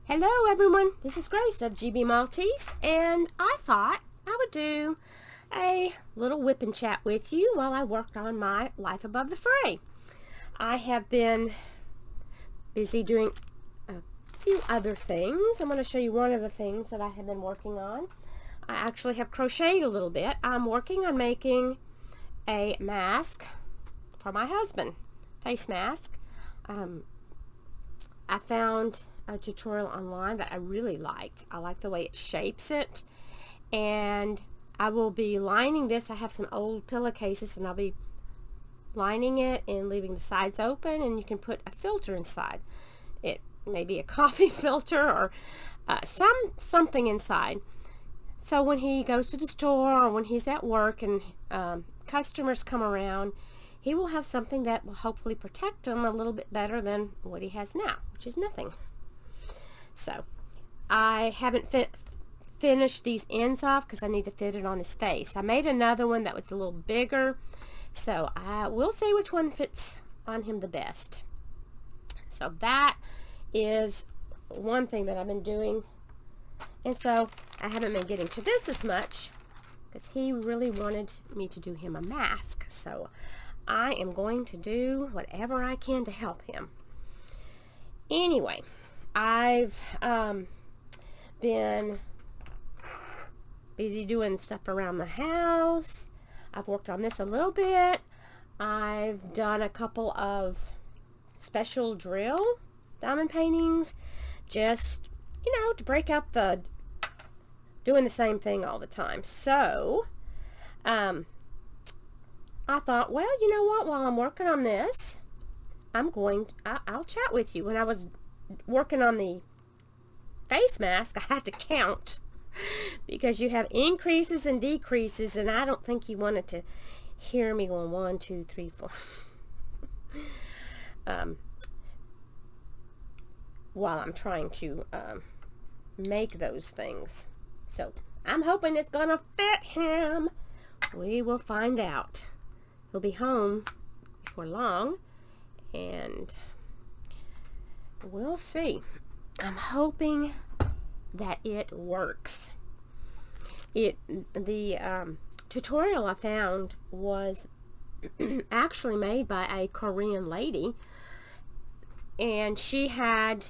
Hello everyone, this is Grace of gbmaltese, and I thought I would do a little whip and chat with you while I worked on my Life Above the Fray. I have been busy doing a few other things. I'm going to show you one of the things that I have been working on. I actually have crocheted a little bit. I'm working on making a mask for my husband, face mask. I found a tutorial online that I really liked. I like the way it shapes it, and I will be lining this. I have some old pillowcases and I'll be lining it and leaving the sides open, and you can put a filter inside. It may be a coffee filter or something inside. So when he goes to the store or when he's at work and customers come around, he will have something that will hopefully protect him a little bit better than what he has now, which is nothing. So I haven't finished these ends off because I need to fit it on his face. I made another one that was a little bigger, so I will see which one fits on him the best. So that is one thing that I've been doing, and so I haven't been getting to this as much because he really wanted me to do him a mask. So I am going to do whatever I can to help him. Anyway, I've been busy doing stuff around the house. I've worked on this a little bit. I've done a couple of special drill diamond paintings, just, to break up the doing the same thing all the time. So I thought, well, you know what, while I'm working on this, I'll chat with you. When I was working on the face mask, I had to count because you have increases and decreases, and I don't think you wanted to hear me going 1, 2, 3, 4 while I'm trying to make those things. So I'm hoping it's gonna fit him. We will find out. He'll be home before long, and we'll see. I'm hoping that it works. The tutorial I found was actually made by a Korean lady, and she had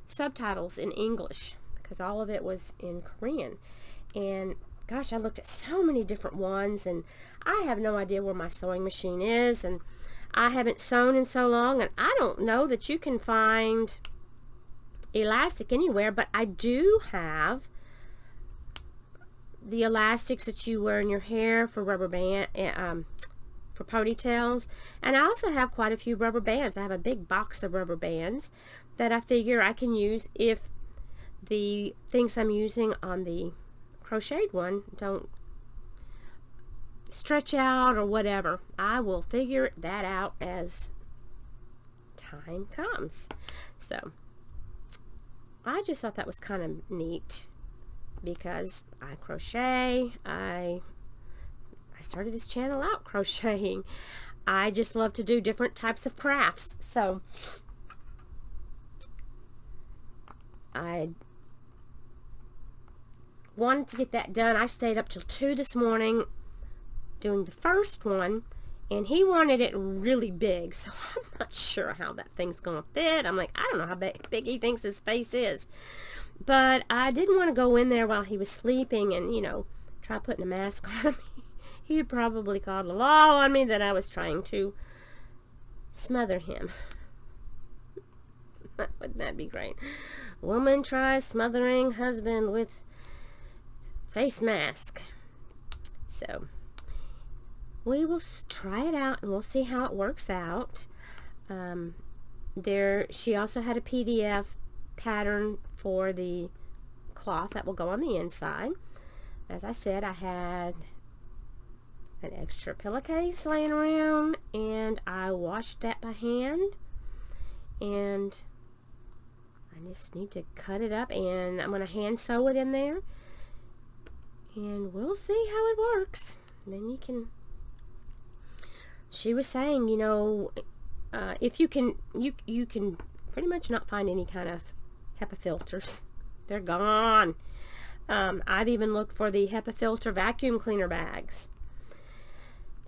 subtitles in English because all of it was in Korean. And gosh, I looked at so many different ones, and I have no idea where my sewing machine is, and I haven't sewn in so long, and I don't know that you can find elastic anywhere, but I do have the elastics that you wear in your hair for rubber band, for ponytails, and I also have quite a few rubber bands. I have a big box of rubber bands that I figure I can use if the things I'm using on the crocheted one don't stretch out or whatever. I will figure that out as time comes. So I just thought that was kind of neat because I crochet. I started this channel out crocheting. I just love to do different types of crafts. So I wanted to get that done. I stayed up till 2 this morning doing the first one, and he wanted it really big, so I'm not sure how that thing's gonna fit. I'm like, I don't know how big he thinks his face is, but I didn't want to go in there while he was sleeping and try putting a mask on him. He'd probably call the law on me that I was trying to smother him. Wouldn't that be great? Woman tries smothering husband with face mask. So we will try it out and we'll see how it works out. She also had a PDF pattern for the cloth that will go on the inside. As I said, I had an extra pillowcase laying around, and I washed that by hand, and I just need to cut it up, and I'm going to hand sew it in there, and we'll see how it works. And then you can, she was saying, if you can pretty much not find any kind of HEPA filters. They're gone. I've even looked for the HEPA filter vacuum cleaner bags,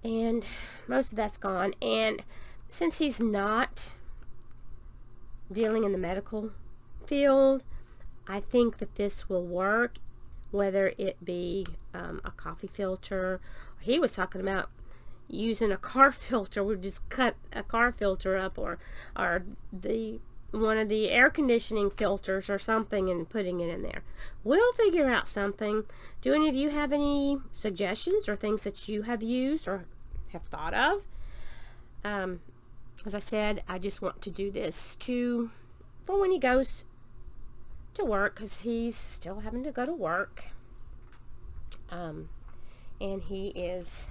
and most of that's gone. And since he's not dealing in the medical field, I think that this will work, whether it be a coffee filter. He was talking about using a car filter. We just cut a car filter up, or the one of the air conditioning filters or something, and putting it in there. We'll figure out something. Do any of you have any suggestions or things that you have used or have thought of? As I said, I just want to do this for when he goes to work, because he's still having to go to work, and he is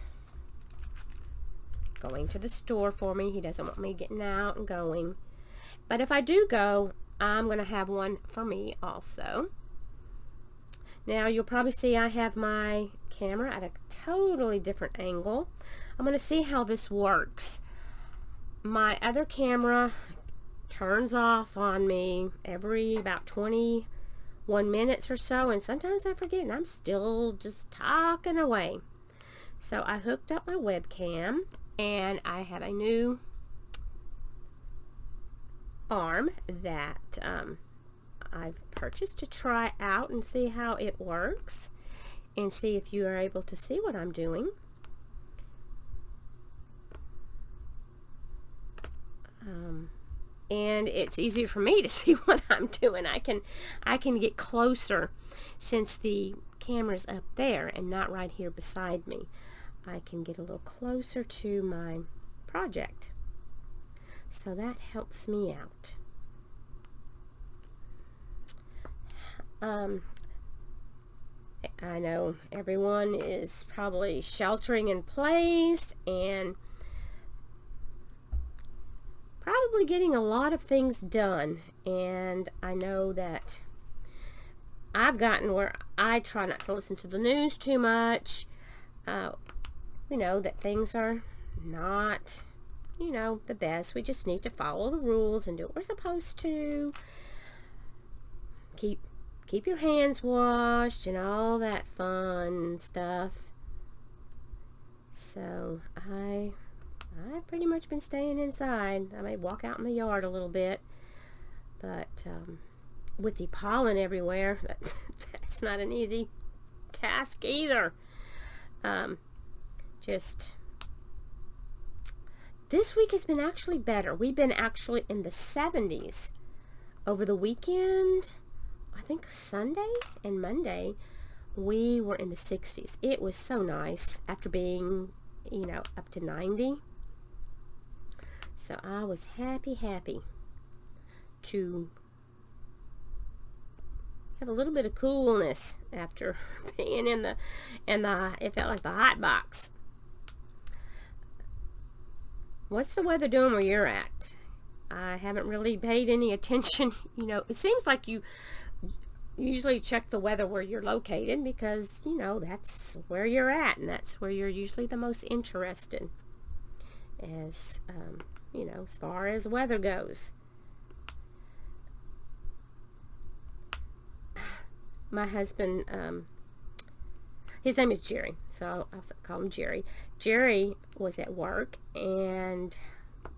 going to the store for me. He doesn't want me getting out and going, but if I do go, I'm going to have one for me also. Now you'll probably see I have my camera at a totally different angle. I'm going to see how this works. My other camera turns off on me every about 21 minutes or so, and sometimes I forget and I'm still just talking away. So I hooked up my webcam, and I have a new arm that I've purchased to try out and see how it works, and see if you are able to see what I'm doing. And it's easier for me to see what I'm doing. I can get closer since the camera's up there and not right here beside me. I can get a little closer to my project, so that helps me out. I know everyone is probably sheltering in place and probably getting a lot of things done, and I know that I've gotten where I try not to listen to the news too much. We know that things are not, the best. We just need to follow the rules and do what we're supposed to. Keep your hands washed and all that fun stuff. So I've pretty much been staying inside. I may walk out in the yard a little bit, but with the pollen everywhere, that's not an easy task either. Just this week has been actually better. We've been actually in the 70s over the weekend. I think Sunday and Monday we were in the 60s. It was so nice after being, up to 90. So I was happy to have a little bit of coolness after being in the it felt like the hot box. What's the weather doing where you're at? I haven't really paid any attention. It seems like you usually check the weather where you're located, because that's where you're at, and that's where you're usually the most interested as as far as weather goes. My husband, his name is Jerry, so I'll call him Jerry. Jerry was at work, and I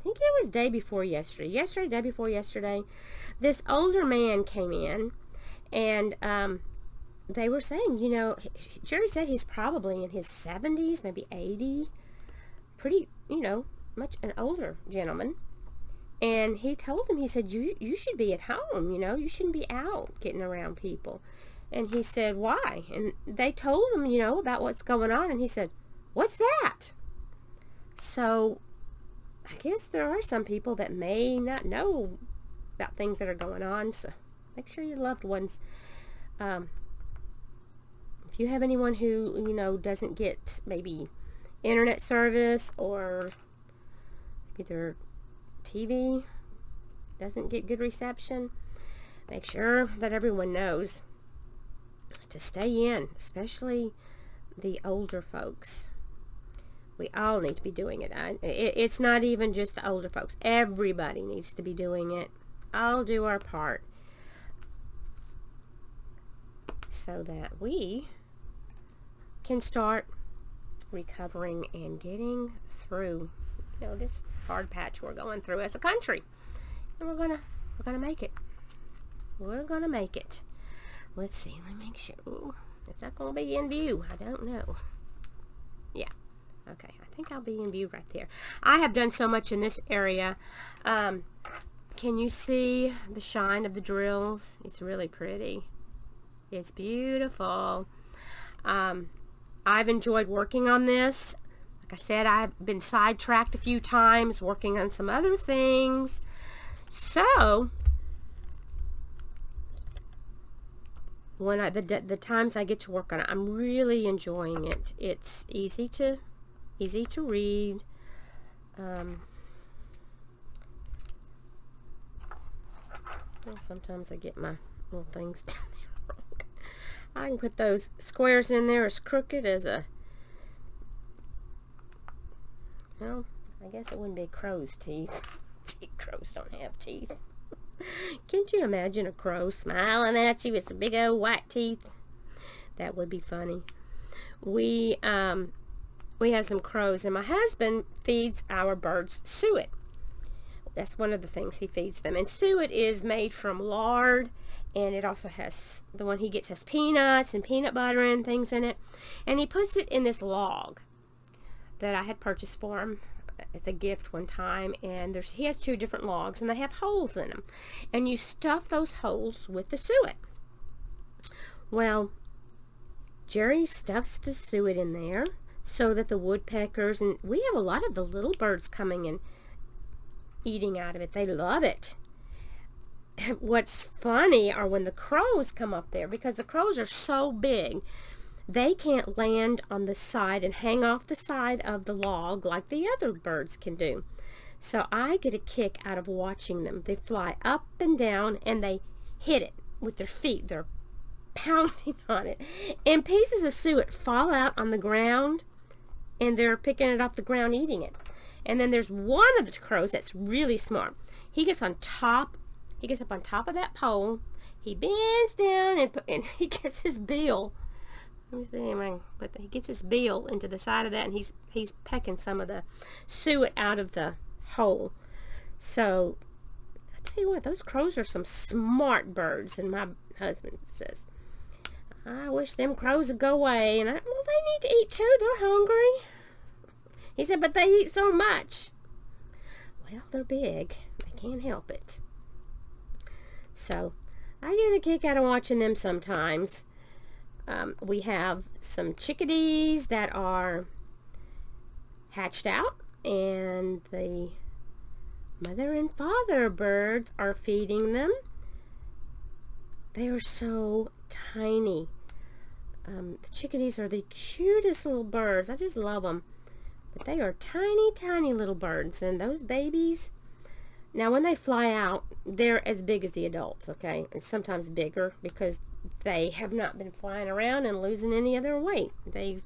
think it was day before yesterday, day before yesterday, this older man came in, and they were saying, Jerry said he's probably in his 70s, maybe 80, pretty, much an older gentleman. And he told him, he said, you should be at home, you shouldn't be out getting around people. And he said, why? And they told him, about what's going on, and he said, what's that? So I guess there are some people that may not know about things that are going on, so make sure your loved ones, if you have anyone who, doesn't get maybe internet service, or maybe their TV doesn't get good reception, make sure that everyone knows to stay in, especially the older folks. We all need to be doing it. It's not even just the older folks. Everybody needs to be doing it. I'll do our part. so that we can start recovering and getting through, you know, this hard patch we're going through as a country. And we're gonna make it. We're gonna make it. Let's see. Let me make sure. Ooh, is that gonna be in view? I don't know. Yeah. Okay. I think I'll be in view right there. I have done so much in this area. Can you see the shine of the drills? It's really pretty. It's beautiful. I've enjoyed working on this. Like I said, I've been sidetracked a few times working on some other things. So, when the times I get to work on it, I'm really enjoying it. It's easy to read. Well, sometimes I get my little things down there wrong. I can put those squares in there as crooked as a, well, I guess it wouldn't be crow's teeth. Crows don't have teeth. Can't you imagine a crow smiling at you with some big old white teeth? That would be funny. We have some crows, and my husband feeds our birds suet. That's one of the things he feeds them. And suet is made from lard, and it also has, the one he gets has peanuts and peanut butter and things in it. And he puts it in this log that I had purchased for him as a gift one time, and he has 2 different logs, and they have holes in them, and you stuff those holes with the suet. Well, Jerry stuffs the suet in there so that the woodpeckers, and we have a lot of the little birds coming and eating out of it. They love it. What's funny are when the crows come up there, because the crows are so big, they can't land on the side and hang off the side of the log like the other birds can do. So I get a kick out of watching them. They fly up and down, and they hit it with their feet. They're pounding on it. And pieces of suet fall out on the ground, and they're picking it off the ground, eating it. And then there's one of the crows that's really smart. He gets up on top of that pole. He bends down and he gets his bill. Let me see, but he gets his bill into the side of that, and he's pecking some of the suet out of the hole. So I tell you what, those crows are some smart birds. And my husband says, I wish them crows would go away. And well, they need to eat too. They're hungry. He said, but they eat so much. Well, they're big. They can't help it. So I get a kick out of watching them sometimes. We have some chickadees that are hatched out, and the mother and father birds are feeding them. They are so tiny. The chickadees are the cutest little birds. I just love them. But they are tiny, tiny little birds. And those babies, now when they fly out, they're as big as the adults, okay? And sometimes bigger, because they have not been flying around and losing any of their weight. They've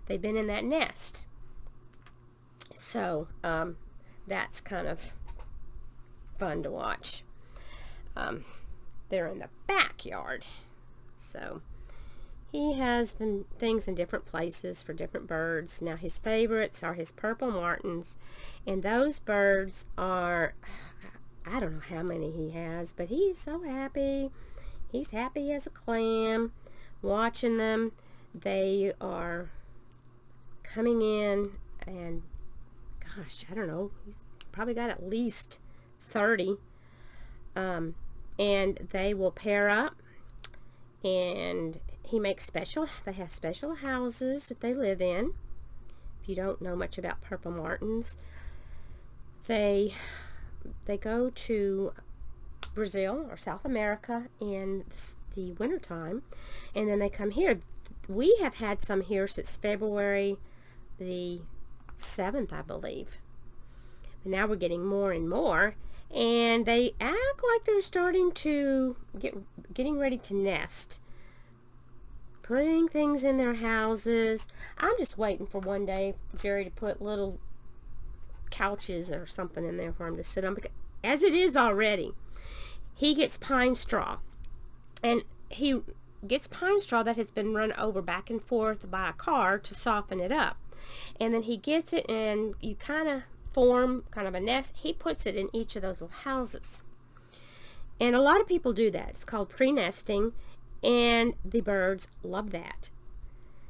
been in that nest. So that's kind of fun to watch. They're in the backyard. So he has the things in different places for different birds. Now his favorites are his purple martins, and those birds are, I don't know how many he has, but he's so happy. He's happy as a clam watching them. They are coming in, and gosh, I don't know, he's probably got at least 30, and they will pair up, and they have special houses that they live in. If you don't know much about purple martins, they go to Brazil or South America in the wintertime, and then they come here. We have had some here since February the 7th, I believe. And now we're getting more and more, and they act like they're starting to getting ready to nest, putting things in their houses. I'm just waiting for one day for Jerry to put little couches or something in there for him to sit on, because as it is already, he gets pine straw, and he gets pine straw that has been run over back and forth by a car to soften it up. And then he gets it, and you kind of form kind of a nest. He puts it in each of those little houses. And a lot of people do that. It's called pre-nesting, and the birds love that.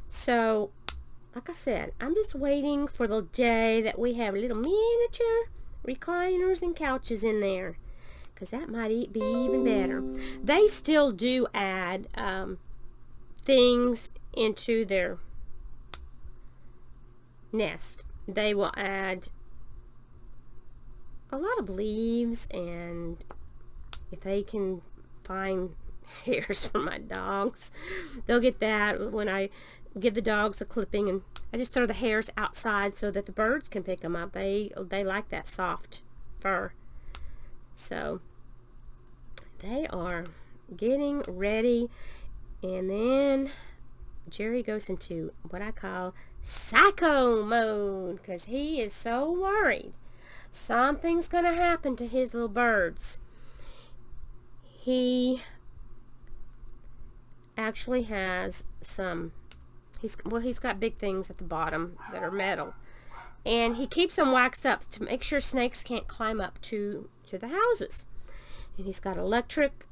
So, like I said, I'm just waiting for the day that we have little miniature recliners and couches in there, because that might be even better. They still do add things into their nest. They will add a lot of leaves, and if they can find hairs from my dogs, they'll get that. When I give the dogs a clipping, and I just throw the hairs outside so that the birds can pick them up. They like that soft fur. So they are getting ready, and then Jerry goes into what I call psycho mode, because he is so worried something's gonna happen to his little birds. He actually has some, he's got big things at the bottom that are metal, and he keeps them waxed up to make sure snakes can't climb up to the houses. And he's got electric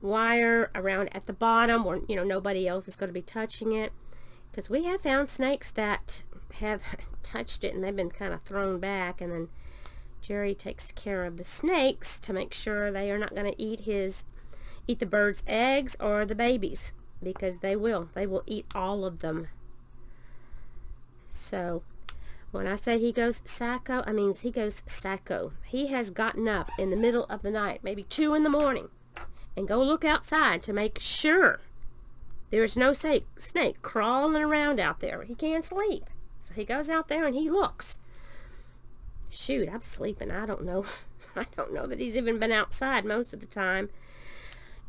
wire around at the bottom where, you know, nobody else is going to be touching it, because we have found snakes that have touched it and they've been kind of thrown back, and then Jerry takes care of the snakes to make sure they are not going to eat the bird's eggs or the babies, because they will eat all of them. So when I say he goes psycho, I mean he goes psycho. He has gotten up in the middle of the night, maybe 2 in the morning, and go look outside to make sure there's no snake crawling around out there. He can't sleep, so he goes out there and he looks. Shoot, I'm sleeping. I don't know. I don't know that he's even been outside most of the time.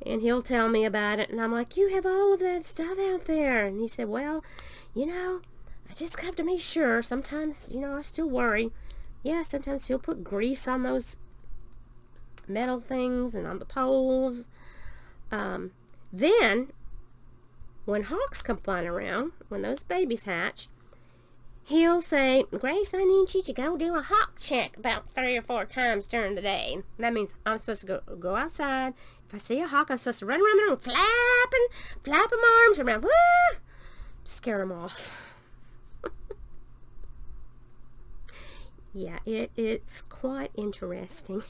And he'll tell me about it, and I'm like, you have all of that stuff out there. And he said, well, you know, I just have to make sure. Sometimes, you know, I still worry. Yeah, sometimes he'll put grease on those metal things and on the poles. Then, when hawks come flying around, when those babies hatch, he'll say, Grace, I need you to go do a hawk check about 3 or 4 times during the day. And that means I'm supposed to go outside. If I see a hawk, I'm supposed to run around the room flapping my arms around. Woo! Scare them off. Yeah, it's quite interesting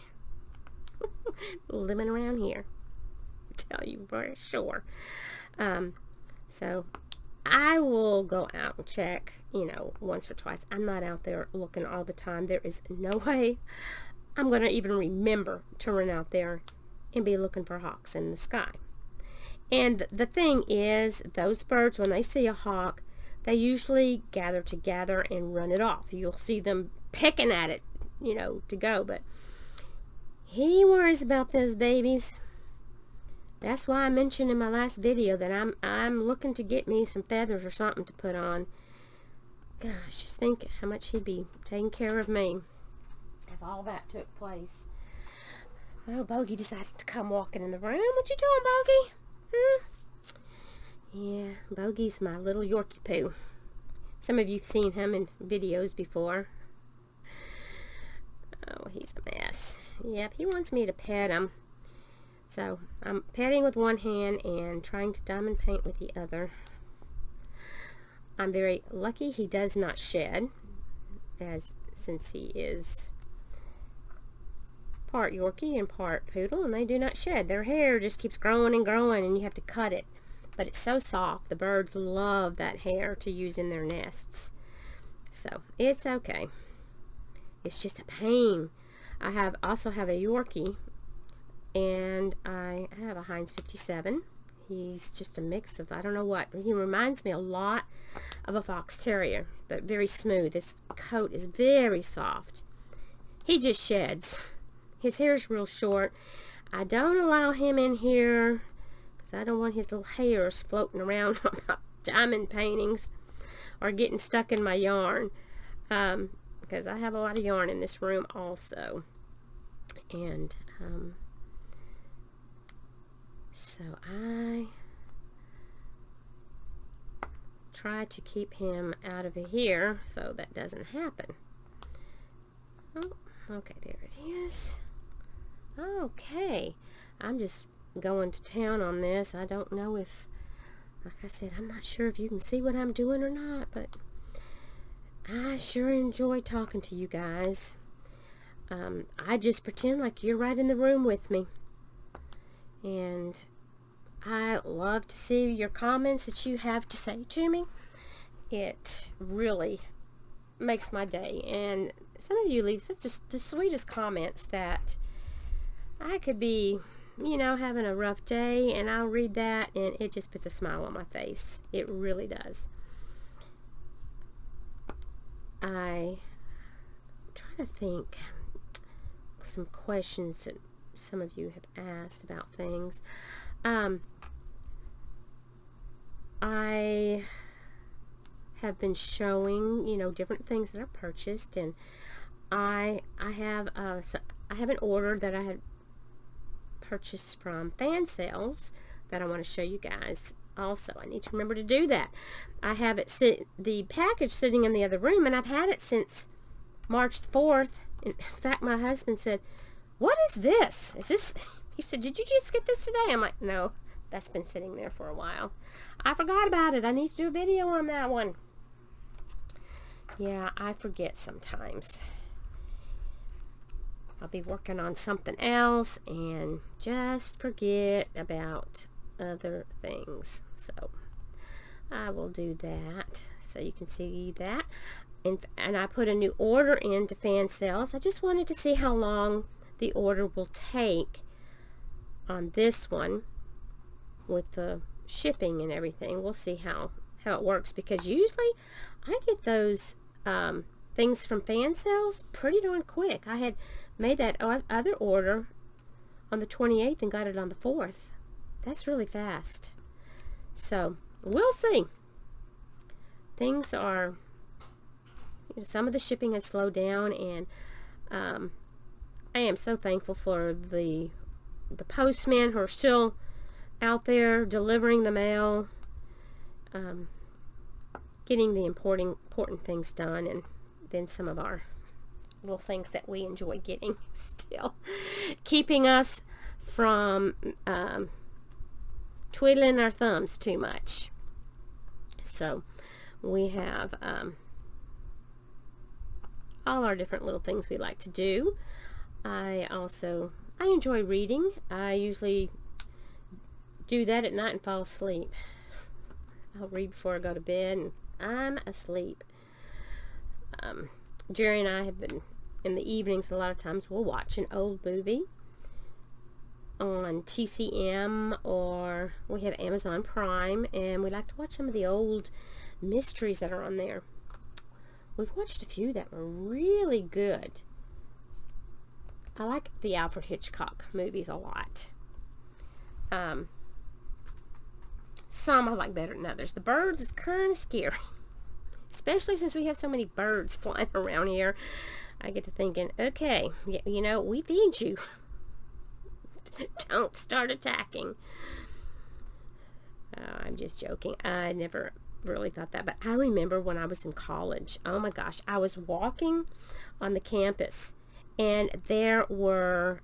living around here, I tell you for sure. So I will go out and check, you know, once or twice. I'm not out there looking all the time. There is no way I'm going to even remember to run out there and be looking for hawks in the sky. And the thing is, those birds, when they see a hawk, they usually gather together and run it off. You'll see them pecking at it, you know, to go. But he worries about those babies. That's why I mentioned in my last video that I'm looking to get me some feathers or something to put on. Gosh, just think how much he'd be taking care of me if all that took place. Oh, Bogey decided to come walking in the room. What you doing, Bogey? Yeah, Bogey's my little Yorkie poo. Some of you've seen him in videos before. Oh, he's a mess. Yep, he wants me to pet him. So I'm petting with one hand and trying to diamond paint with the other. I'm very lucky he does not shed, since he is part Yorkie and part poodle, and they do not shed. Their hair just keeps growing and growing, and you have to cut it. But it's so soft. The birds love that hair to use in their nests. So it's okay. It's just a pain. I also have a Yorkie, and I have a Heinz 57. He's just a mix of, I don't know what. He reminds me a lot of a fox terrier, but very smooth. His coat is very soft. He just sheds. His hair's real short. I don't allow him in here because I don't want his little hairs floating around on my diamond paintings or getting stuck in my yarn, because I have a lot of yarn in this room also. And so I try to keep him out of here so that doesn't happen. Oh, okay, there it is. Okay, I'm just going to town on this. I don't know if, like I said, I'm not sure if you can see what I'm doing or not, but I sure enjoy talking to you guys. I just pretend like you're right in the room with me. And I love to see your comments that you have to say to me. It really makes my day. And some of you leave such just the sweetest comments that I could be, you know, having a rough day, and I'll read that and it just puts a smile on my face. It really does. I try to think some questions that some of you have asked about things. I have been showing, you know, different things that I purchased, and I have an order that I had purchased from Fan Sales that I want to show you guys. Also, I need to remember to do that. I have it the package sitting in the other room, and I've had it since March 4th. In fact, my husband said, "What is this? Is this?" He said, "Did you just get this today?" I'm like, "No, that's been sitting there for a while. I forgot about it. I need to do a video on that one." Yeah, I forget sometimes. I'll be working on something else and just forget about other things. So I will do that so you can see that. And I put a new order into Fan Sales. I just wanted to see how long the order will take on this one with the shipping and everything. We'll see how it works, because usually I get those things from Fan Sales pretty darn quick. I had made that other order on the 28th and got it on the 4th. That's really fast. So we'll see. Things are, you know, some of the shipping has slowed down, and I am so thankful for the postmen who are still out there delivering the mail, getting the important things done, and then some of our little things that we enjoy getting still, keeping us from twiddling our thumbs too much. So we have all our different little things we like to do. I enjoy reading. I usually do that at night and fall asleep. I'll read before I go to bed, and I'm asleep. Jerry and I have been, in the evenings, a lot of times we'll watch an old movie on TCM, or we have Amazon Prime, and we like to watch some of the old mysteries that are on there. We've watched a few that were really good. I like the Alfred Hitchcock movies a lot. Some I like better than others. The Birds is kind of scary, especially since we have so many birds flying around here. I get to thinking, okay, you know, we feed you. Don't start attacking. I'm just joking. I never really thought that, but I remember when I was in college, oh my gosh, I was walking on the campus, and there were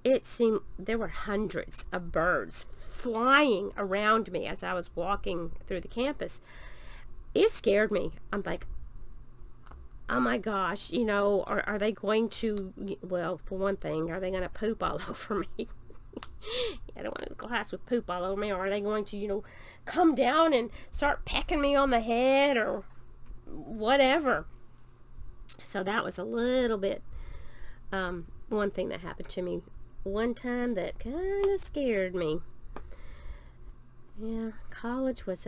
hundreds of birds flying around me as I was walking through the campus. It scared me. I'm like, oh my gosh, you know, are they going to, well, for one thing, are they going to poop all over me? I don't want to go to class with poop all over me. Or are they going to, you know, come down and start pecking me on the head or whatever? So that was a little bit, one thing that happened to me one time that kind of scared me. Yeah, college was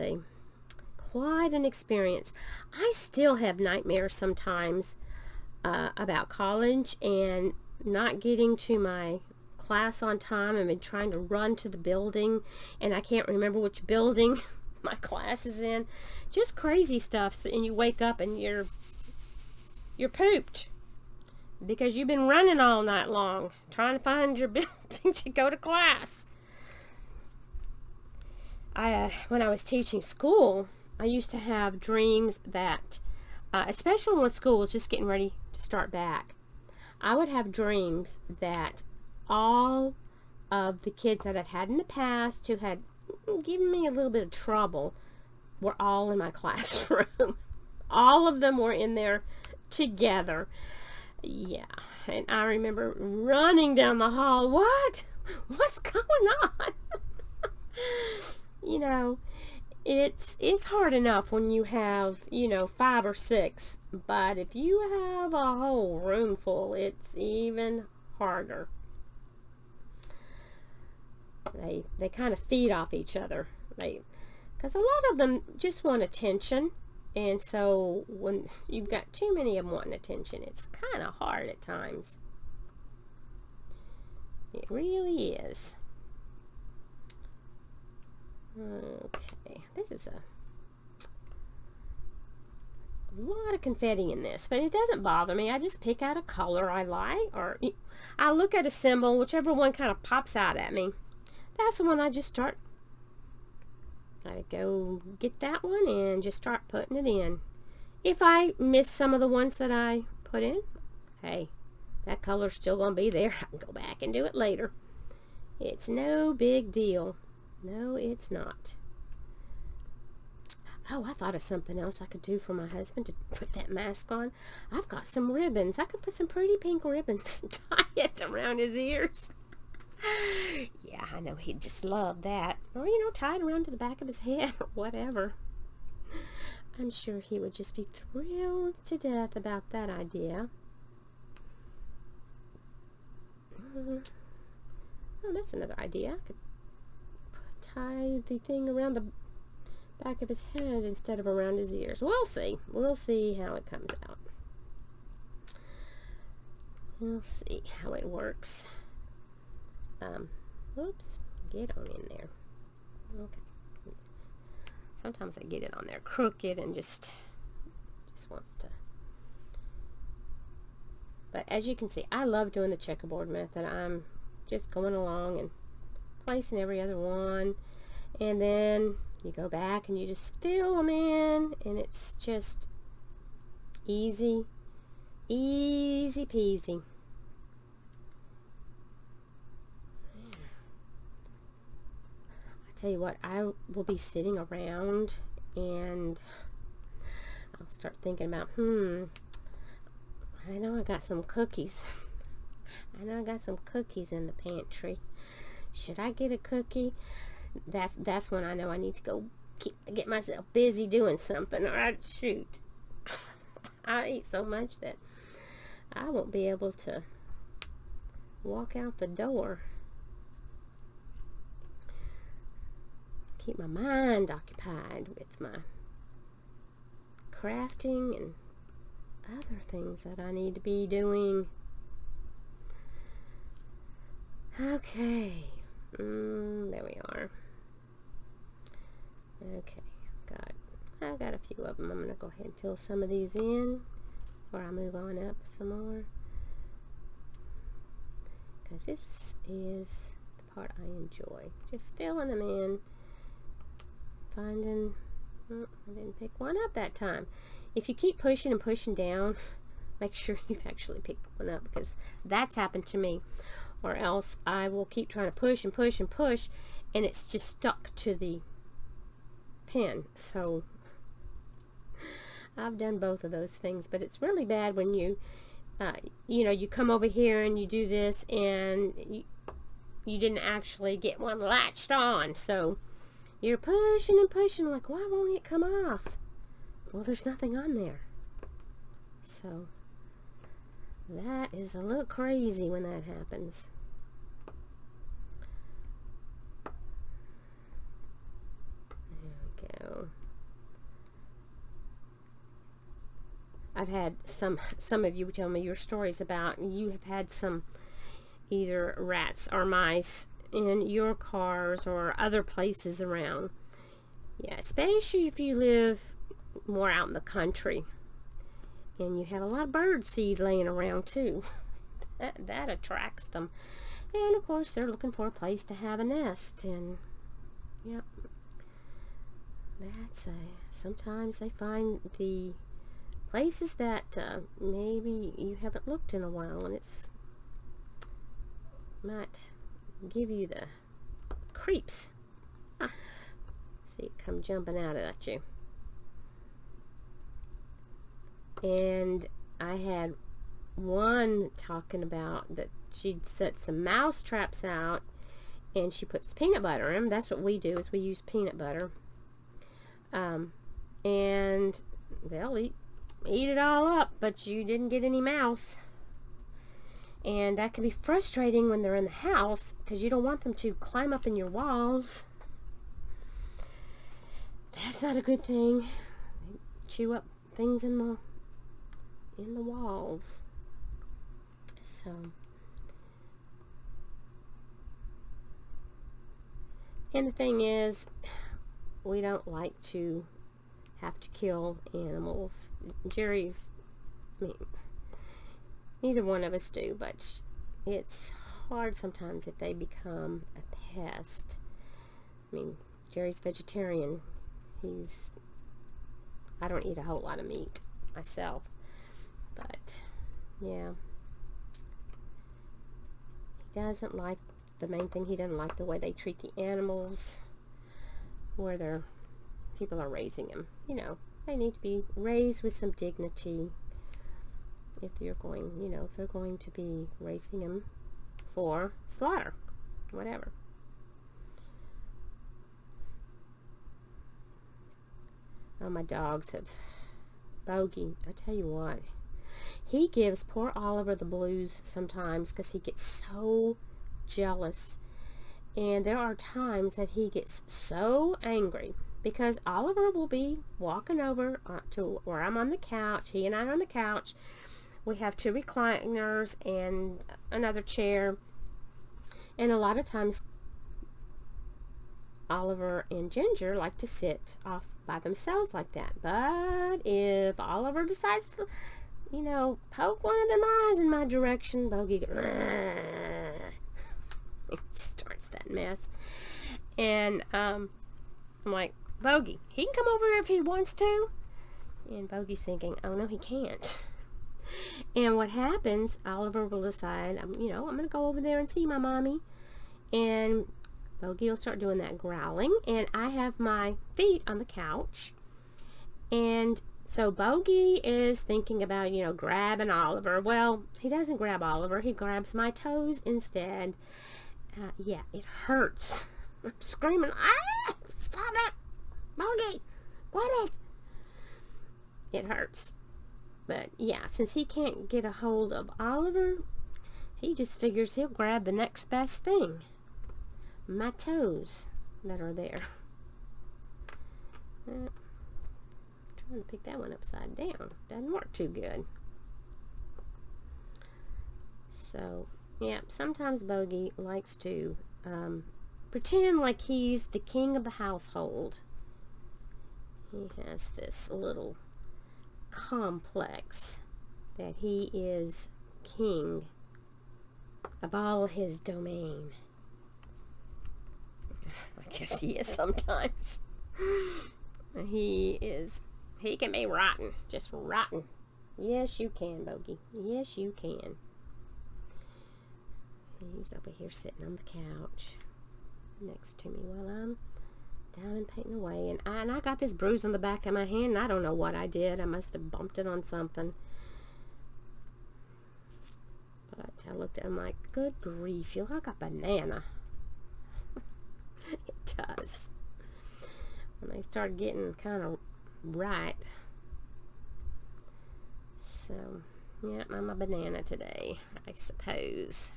quite an experience. I still have nightmares sometimes about college and not getting to my class on time. I've been trying to run to the building, and I can't remember which building my class is in. Just crazy stuff. And you wake up and you're pooped because you've been running all night long trying to find your building to go to class. When I was teaching school, I used to have dreams that, especially when school was just getting ready to start back, I would have dreams that all of the kids that I'd had in the past who had given me a little bit of trouble were all in my classroom. All of them were in there together. Yeah, and I remember running down the hall. What's going on? You know, it's hard enough when you have, 5 or 6, but if you have a whole room full, it's even harder. They kind of feed off each other. Because a lot of them just want attention, and so when you've got too many of them wanting attention, it's kind of hard at times. It really is. Okay, this is a lot of confetti in this, but it doesn't bother me. I just pick out a color I like, or I look at a symbol, whichever one kind of pops out at me. That's the one I just start. I go get that one and just start putting it in. If I miss some of the ones that I put in, hey, that color's still going to be there. I can go back and do it later. It's no big deal. No, it's not. Oh, I thought of something else I could do for my husband to put that mask on. I've got some ribbons. I could put some pretty pink ribbons and tie it around his ears. Yeah, I know he'd just love that. Or, tie it around to the back of his head or whatever. I'm sure he would just be thrilled to death about that idea. Oh, that's another idea. I could tie the thing around the back of his head instead of around his ears. We'll see. We'll see how it comes out. We'll see how it works. Oops, get on in there. Okay. Sometimes I get it on there crooked and just wants to. But as you can see, I love doing the checkerboard method. I'm just going along and placing every other one, and then you go back and you just fill them in, and it's just easy peasy. I tell you what, I will be sitting around and I'll start thinking about, I know I got some cookies. I know I got some cookies in the pantry. Should I get a cookie? That's when I know I need to go get myself busy doing something, or shoot. I eat so much that I won't be able to walk out the door. Keep my mind occupied with my crafting and other things that I need to be doing. Okay. There we are. Okay, I've got a few of them. I'm going to go ahead and fill some of these in before I move on up some more, because this is the part I enjoy, just filling them in, finding, I didn't pick one up that time. If you keep pushing and pushing down, make sure you've actually picked one up, because that's happened to me. Or else I will keep trying to push and push and push, and it's just stuck to the pen. So I've done both of those things, but it's really bad when you you come over here and you do this and you didn't actually get one latched on, so you're pushing and pushing, like, why won't it come off? Well, there's nothing on there. So that is a little crazy when that happens. There we go. I've had some of you tell me your stories about you have had some either rats or mice in your cars or other places around. Yeah, especially if you live more out in the country and you have a lot of bird seed laying around too. That attracts them, and of course they're looking for a place to have a nest. And yeah, sometimes they find the places that maybe you haven't looked in a while, and it's might give you the creeps. See it come jumping out at you. And I had one talking about that she'd set some mouse traps out, and she puts peanut butter in them. That's what we do, is we use peanut butter. And they'll eat it all up, but you didn't get any mouse. And that can be frustrating when they're in the house, because you don't want them to climb up in your walls. That's not a good thing. They chew up things in the walls. So, and the thing is, we don't like to have to kill animals. Neither one of us do, but it's hard sometimes if they become a pest. I mean, Jerry's vegetarian. I don't eat a whole lot of meat myself, but yeah. The main thing, he doesn't like the way they treat the animals, where people are raising them. You know, they need to be raised with some dignity if they're going to be raising them for slaughter, whatever. Oh, my dogs have... Bogey, I tell you what, he gives poor Oliver the blues sometimes, because he gets so jealous. And there are times that he gets so angry, because Oliver will be walking over to where I'm on the couch. He and I are on the couch. We have 2 recliners and another chair. And a lot of times, Oliver and Ginger like to sit off by themselves like that. But if Oliver decides to, poke one of them eyes in my direction, Bogey it starts that mess. And I'm like, Bogey, he can come over if he wants to. And Bogey's thinking, oh no, he can't. And what happens, Oliver will decide, I'm going to go over there and see my mommy. And Bogey will start doing that growling. And I have my feet on the couch. And so Bogey is thinking about, grabbing Oliver. Well, he doesn't grab Oliver. He grabs my toes instead. Yeah, it hurts. I'm screaming, ah! Stop it! Bogey! Quit it! It hurts. But yeah, since he can't get a hold of Oliver, he just figures he'll grab the next best thing. My toes that are there. Trying to pick that one upside down. Doesn't work too good. So, yeah, sometimes Bogey likes to pretend like he's the king of the household. He has this little complex that he is king of all his domain. I guess he is sometimes. He can be rotten, just rotten. Yes, you can, Bogey. Yes, you can. He's over here sitting on the couch next to me while I'm down and painting away. And I got this bruise on the back of my hand, and I don't know what I did. I must have bumped it on something. But I looked at him like, good grief, you look like a banana. It does. When they start getting kind of ripe. So, yeah, I'm a banana today, I suppose.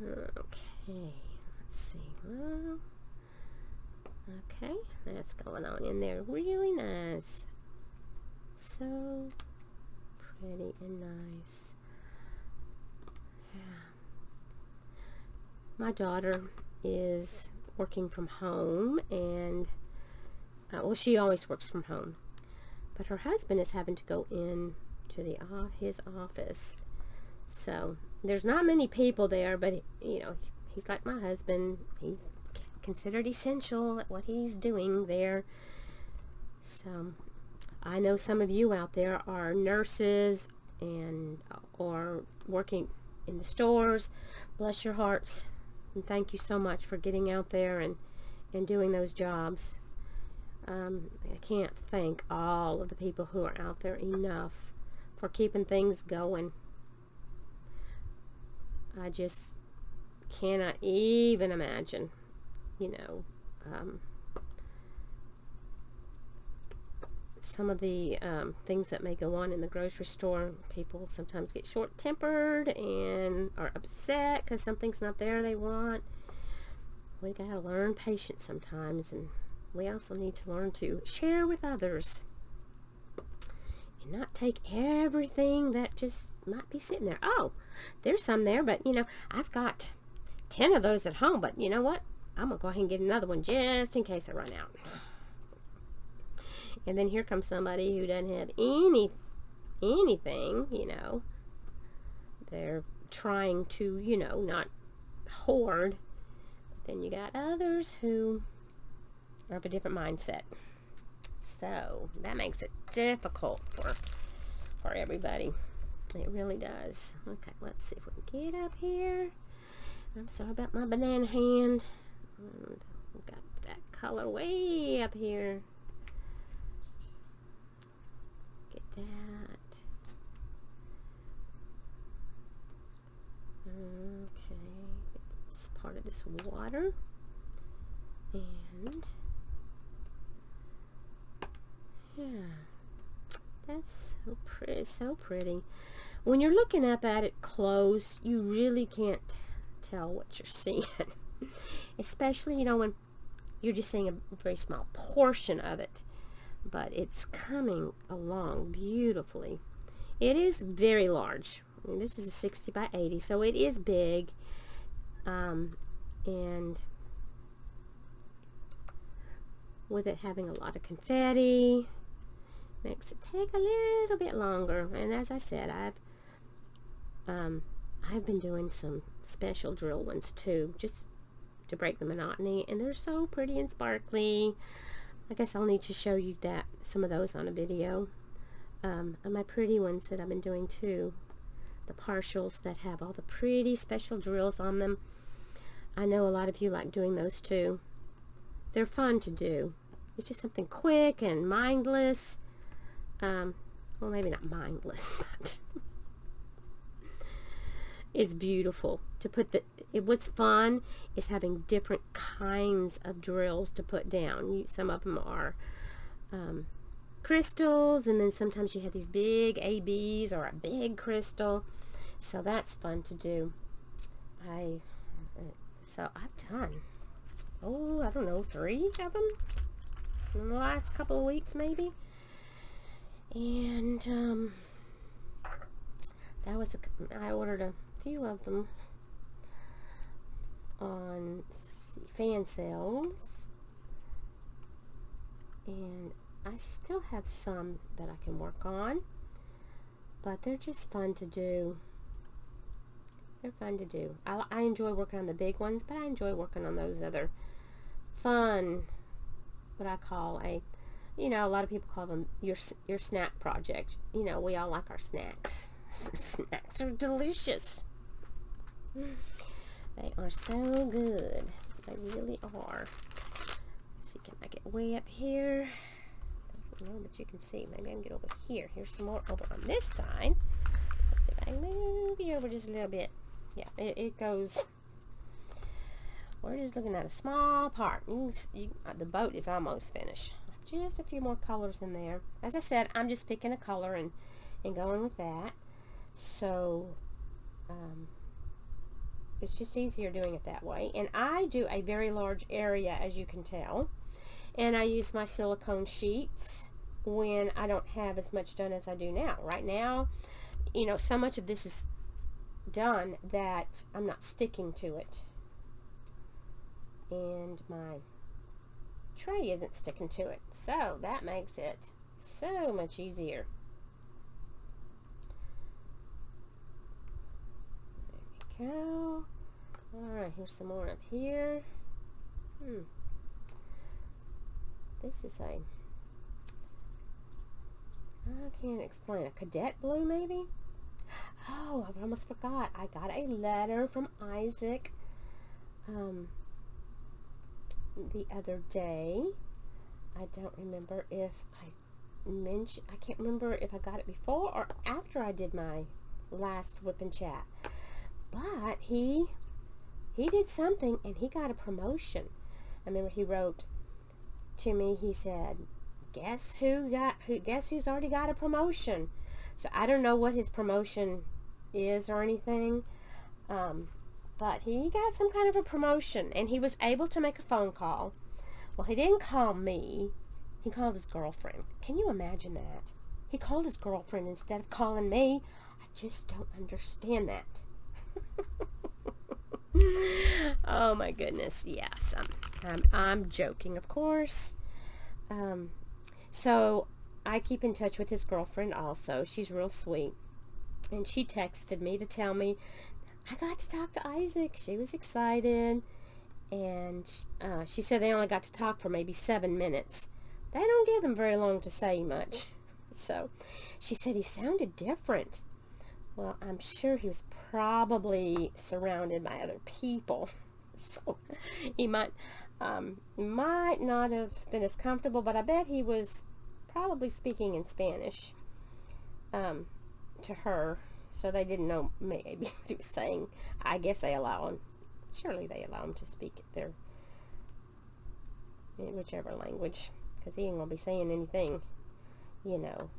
Okay, let's see. Well, okay, that's going on in there really nice. So pretty and nice. Yeah. My daughter is working from home, and well, she always works from home, but her husband is having to go in to his office. So there's not many people there, but he's like my husband. He's considered essential at what he's doing there. So I know some of you out there are nurses and or working in the stores. Bless your hearts, and thank you so much for getting out there and doing those jobs. I can't thank all of the people who are out there enough for keeping things going. I just cannot even imagine, you know, some of the things that may go on in the grocery store. People sometimes get short-tempered and are upset because something's not there they want. We gotta learn patience sometimes, and we also need to learn to share with others and not take everything that just might be sitting there. Oh, there's some there, but you know, I've got 10 of those at home, but you know what? I'm gonna go ahead and get another one just in case I run out. And then here comes somebody who doesn't have anything, you know. They're trying to, you know, not hoard. But then you got others who are of a different mindset. So that makes it difficult for everybody. It really does. Okay, let's see if we can get up here. I'm sorry about my banana hand. We've got that color way up here. Get that. Okay, it's part of this water. And yeah, that's so pretty, so pretty. When you're looking up at it close, you really can't tell what you're seeing. Especially, you know, when you're just seeing a very small portion of it. But it's coming along beautifully. It is very large. I mean, this is a 60 by 80, so it is big. And with it having a lot of confetti, makes it take a little bit longer. And as I said, I've been doing some special drill ones too, just to break the monotony, and they're so pretty and sparkly. I guess I'll need to show you that, some of those on a video. And my pretty ones that I've been doing too, the partials that have all the pretty special drills on them. I know a lot of you like doing those too. They're fun to do. It's just something quick and mindless. Well, maybe not mindless, but it's beautiful to put what's fun is having different kinds of drills to put down. Some of them are crystals, and then sometimes you have these big ABs or a big crystal. So that's fun to do. So I've done, I don't know, 3 of them in the last couple of weeks maybe. And I ordered a few of them on fan sales, and I still have some that I can work on, but they're just fun to do. They're fun to do. I enjoy working on the big ones, but I enjoy working on those other fun, what I call you know, a lot of people call them your snack project. You know, we all like our snacks. Snacks are delicious. They are so good. They really are. Let's see, can I get way up here? I don't know that you can see. Maybe I can get over here. Here's some more over on this side. Let's see if I can move you over just a little bit. Yeah, it goes. We're just looking at a small part. The boat is almost finished. Just a few more colors in there. As I said, I'm just picking a color and going with that. So it's just easier doing it that way. And I do a very large area, as you can tell. And I use my silicone sheets when I don't have as much done as I do now. Right now, you know, so much of this is done that I'm not sticking to it. And my tray isn't sticking to it, so that makes it so much easier. There we go. Alright, here's some more up here. This is I can't explain. A cadet blue, maybe? Oh, I almost forgot. I got a letter from Isaac the other day. I don't remember if I can't remember if I got it before or after I did my last WIP and chat. But he did something and he got a promotion. I remember he wrote to me, he said, guess who's already got a promotion. So I don't know what his promotion is or anything, but he got some kind of a promotion and he was able to make a phone call. Well, he didn't call me, he called his girlfriend. Can you imagine that? He called his girlfriend instead of calling me. I just don't understand that. Oh my goodness, yes, I'm joking, of course. So I keep in touch with his girlfriend also. She's real sweet, and she texted me to tell me I got to talk to Isaac. She was excited, and she said they only got to talk for maybe 7 minutes. They don't give them very long to say much. So she said he sounded different. Well, I'm sure he was probably surrounded by other people, so he might not have been as comfortable, but I bet he was probably speaking in Spanish to her, so they didn't know maybe what he was saying. I guess they allow him, surely they allow him to speak their whichever language, because he ain't gonna be saying anything, you know,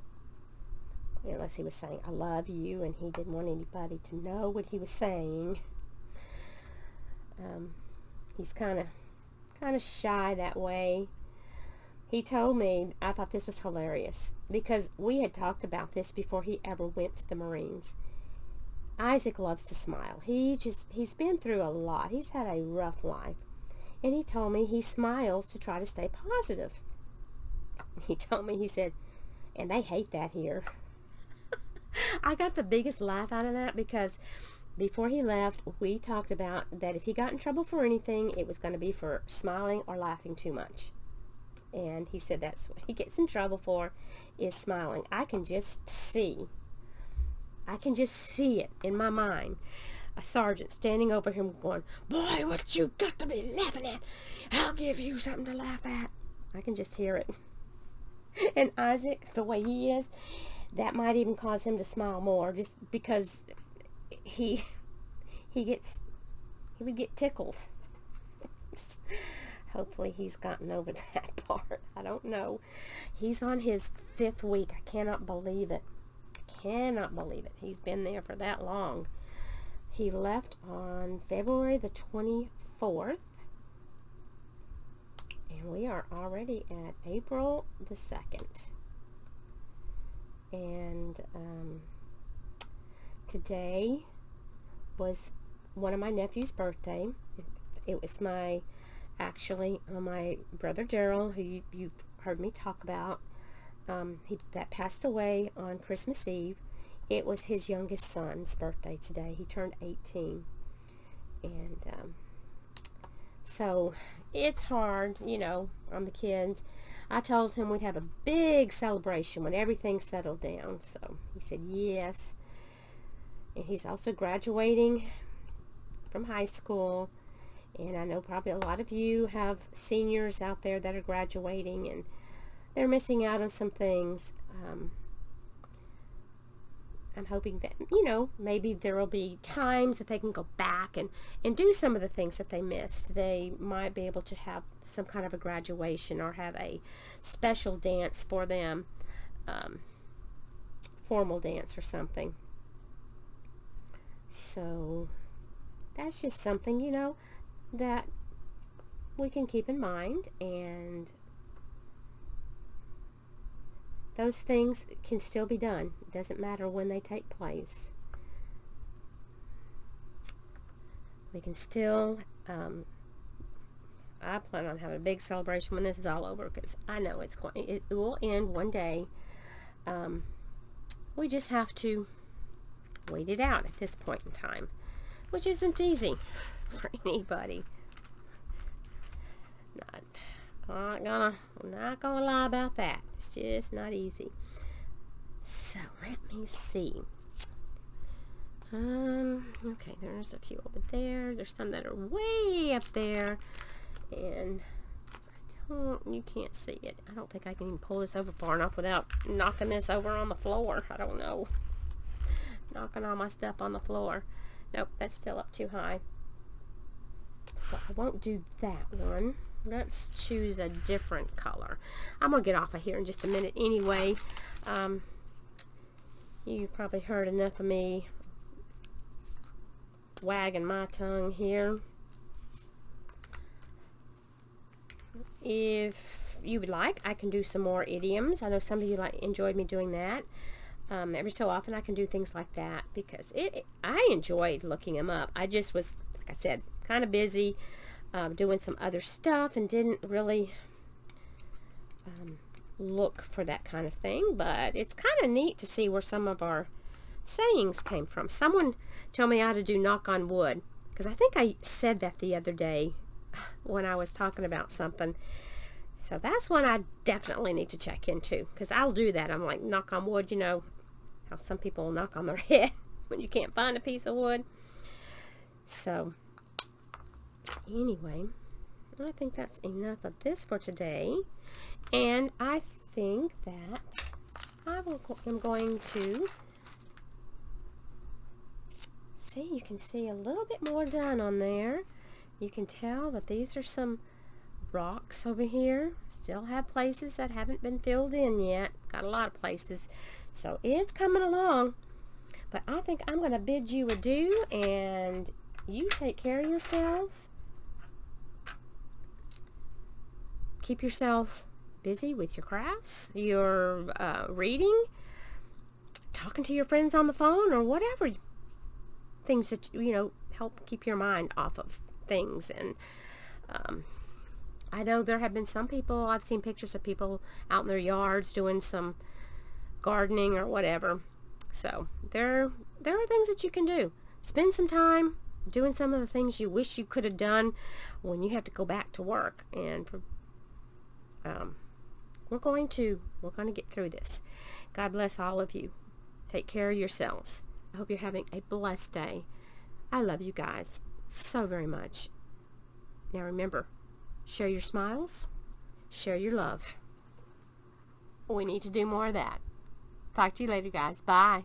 unless he was saying I love you and he didn't want anybody to know what he was saying. He's kind of shy that way. He told me, I thought this was hilarious because we had talked about this before he ever went to the Marines. Isaac loves to smile. He's been through a lot. He's had a rough life, and he told me he smiles to try to stay positive. He told me, he said, and they hate that here. I got the biggest laugh out of that because before he left, we talked about that if he got in trouble for anything, it was going to be for smiling or laughing too much. And he said that's what he gets in trouble for, is smiling. I can just see it in my mind. A sergeant standing over him going, boy, what you got to be laughing at? I'll give you something to laugh at. I can just hear it. And Isaac, the way he is, that might even cause him to smile more, just because he would get tickled. Hopefully he's gotten over that part. I don't know. He's on his 5th week. I cannot believe it. He's been there for that long. He left on February the 24th. And we are already at April the 2nd. And today was one of my nephew's birthday. It was my brother Daryl, who you've heard me talk about. That passed away on Christmas Eve. It was his youngest son's birthday today. He turned 18. And so it's hard, on the kids. I told him we'd have a big celebration when everything settled down. So he said yes. And he's also graduating from high school. And I know probably a lot of you have seniors out there that are graduating and they're missing out on some things. I'm hoping that, maybe there will be times that they can go back and do some of the things that they missed. They might be able to have some kind of a graduation or have a special dance for them, formal dance or something. So that's just something, that we can keep in mind, and those things can still be done. It doesn't matter when they take place. We can still, I plan on having a big celebration when this is all over, because I know it will end one day. We just have to wait it out at this point in time, which isn't easy for anybody. I'm not gonna lie about that. It's just not easy. So let me see. Okay, there's a few over there. There's some that are way up there, and you can't see it. I don't think I can even pull this over far enough without knocking this over on the floor. I don't know. Knocking all my stuff on the floor. Nope, that's still up too high. So I won't do that one. Let's choose a different color. I'm going to get off of here in just a minute anyway. You've probably heard enough of me wagging my tongue here. If you would like, I can do some more idioms. I know some of you enjoyed me doing that. Every so often I can do things like that because I enjoyed looking them up. I just was, like I said, kind of busy doing some other stuff and didn't really look for that kind of thing. But it's kind of neat to see where some of our sayings came from. Someone told me how to do knock on wood, because I think I said that the other day when I was talking about something. So that's one I definitely need to check into, because I'll do that. I'm like, knock on wood, you know how some people will knock on their head when you can't find a piece of wood. So anyway, I think that's enough of this for today, and I think that I'm going to see, you can see a little bit more done on there. You can tell that these are some rocks over here. Still have places that haven't been filled in yet. Got a lot of places. So it's coming along. But I think I'm going to bid you adieu, and you take care of yourself. Keep yourself busy with your crafts, your reading, talking to your friends on the phone, or whatever things that, you know, help keep your mind off of things. And I know there have been some people, I've seen pictures of people out in their yards doing some gardening or whatever. So there are things that you can do. Spend some time doing some of the things you wish you could have done when you have to go back to work. And we're going to get through this. God bless all of you. Take care of yourselves. I hope you're having a blessed day. I love you guys so very much. Now remember, share your smiles, share your love. We need to do more of that. Talk to you later, guys. Bye.